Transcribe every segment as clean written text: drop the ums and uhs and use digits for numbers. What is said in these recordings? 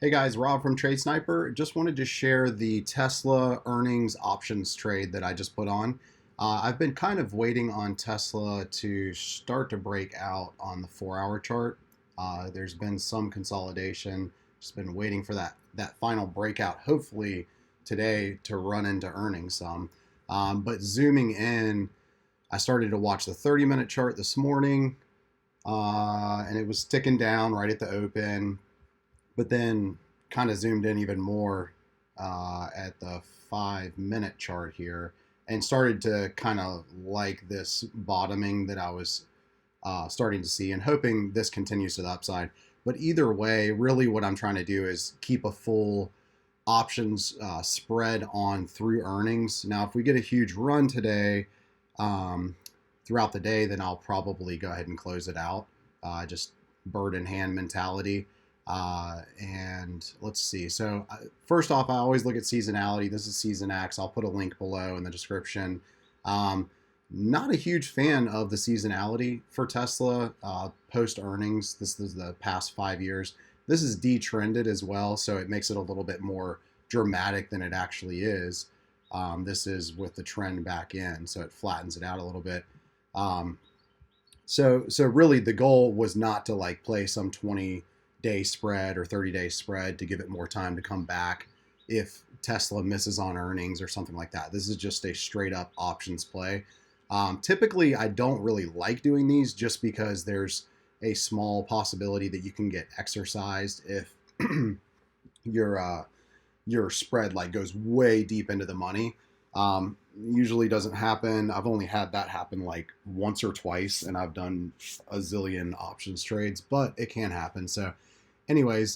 Hey guys, Rob from Trade Sniper. Just wanted to share the Tesla earnings options trade that I just put on. I've been kind of waiting on Tesla to start to break out on the 4-hour chart. There's been some consolidation. Just been waiting for that final breakout, hopefully today, to run into earnings some. But zooming in, I started to watch the 30-minute chart this morning, and it was ticking down right at the open, but then kind of zoomed in even more at the 5-minute chart here and started to kind of like this bottoming that I was starting to see and hoping this continues to the upside. But either way, really what I'm trying to do is keep a full options spread on through earnings. Now, if we get a huge run today um, throughout the day, then I'll probably go ahead and close it out. Just bird in hand mentality. And let's see. So first off, I always look at seasonality. This is Season X. I'll put a link below in the description. Um, Not a huge fan of the seasonality for Tesla post earnings. This is the past 5 years. This is detrended as well, so it makes it a little bit more dramatic than it actually is. This is with the trend back in, so it flattens it out a little bit. Um, so really the goal was not to like play some 20-day spread or 30-day spread to give it more time to come back if Tesla misses on earnings or something like that. This is just a straight up options play. Typically, I don't really like doing these just because there's a small possibility that you can get exercised if your your spread like goes way deep into the money. Usually doesn't happen. I've only had that happen like once or twice, and I've done a zillion options trades, but it can happen. So, anyways,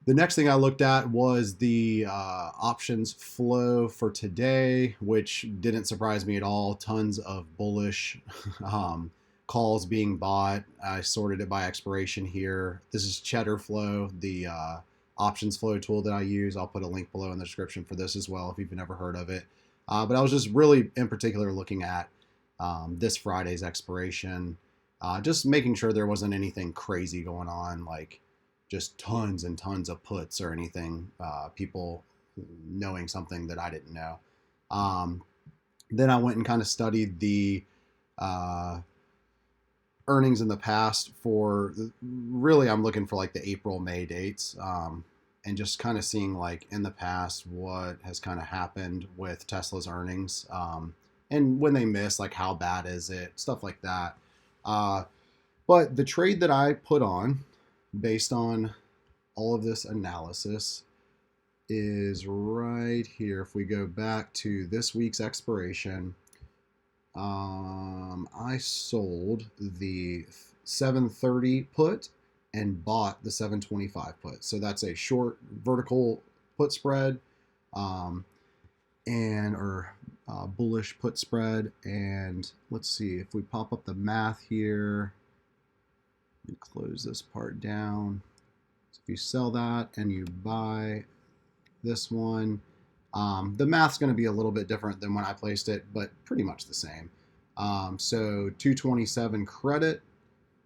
the next thing I looked at was the options flow for today, which didn't surprise me at all. Tons of bullish calls being bought. I sorted it by expiration here. This is Cheddar Flow, the options flow tool that I use. I'll put a link below in the description for this as well if you've never heard of it. But I was just really in particular looking at this Friday's expiration, just making sure there wasn't anything crazy going on, like just tons and tons of puts or anything, people knowing something that I didn't know. Then I went and kind of studied the uh, earnings in the past for really, I'm looking for like the April, May dates, and just kind of seeing like in the past what has kind of happened with Tesla's earnings, and when they miss, like how bad is it, stuff like that. Uh, but the trade that I put on based on all of this analysis is right here. If we go back to this week's expiration, I sold the 730 put and bought the 725 put. So that's a short vertical put spread, um, and or bullish put spread. And let's see if we pop up the math here. Let me close this part down. So if you sell that and you buy this one, the math's going to be a little bit different than when I placed it, but pretty much the same. So 227 credit,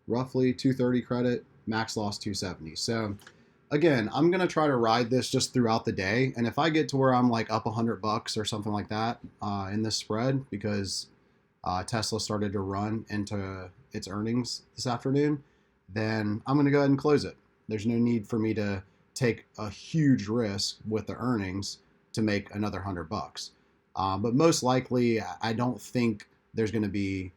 roughly 230 credit, max loss 270. So again, I'm going to try to ride this just throughout the day. And if I get to where I'm like up $100 or something like that in this spread, because Tesla started to run into its earnings this afternoon, then I'm going to go ahead and close it. There's no need for me to take a huge risk with the earnings to make another $100. But most likely, I don't think there's going to be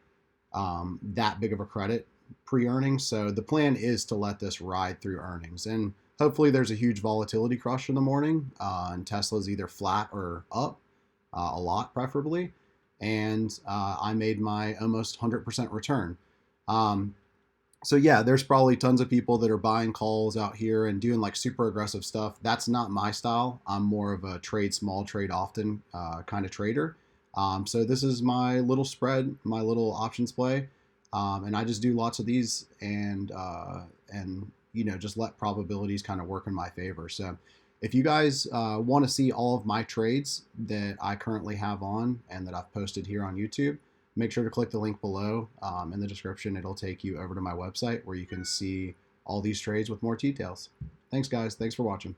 that big of a credit pre-earnings. So the plan is to let this ride through earnings, and hopefully there's a huge volatility crush in the morning, and Tesla's either flat or up, a lot preferably, and I made my almost 100% return. So yeah, there's probably tons of people that are buying calls out here and doing like super aggressive stuff. That's not my style. I'm more of a trade small, trade often kind of trader. So this is my little spread, my little options play, and I just do lots of these, and just let probabilities kind of work in my favor. So if you guys want to see all of my trades that I currently have on and that I've posted here on YouTube, make sure to click the link below in the description. It'll take you over to my website where you can see all these trades with more details. Thanks, guys. Thanks for watching.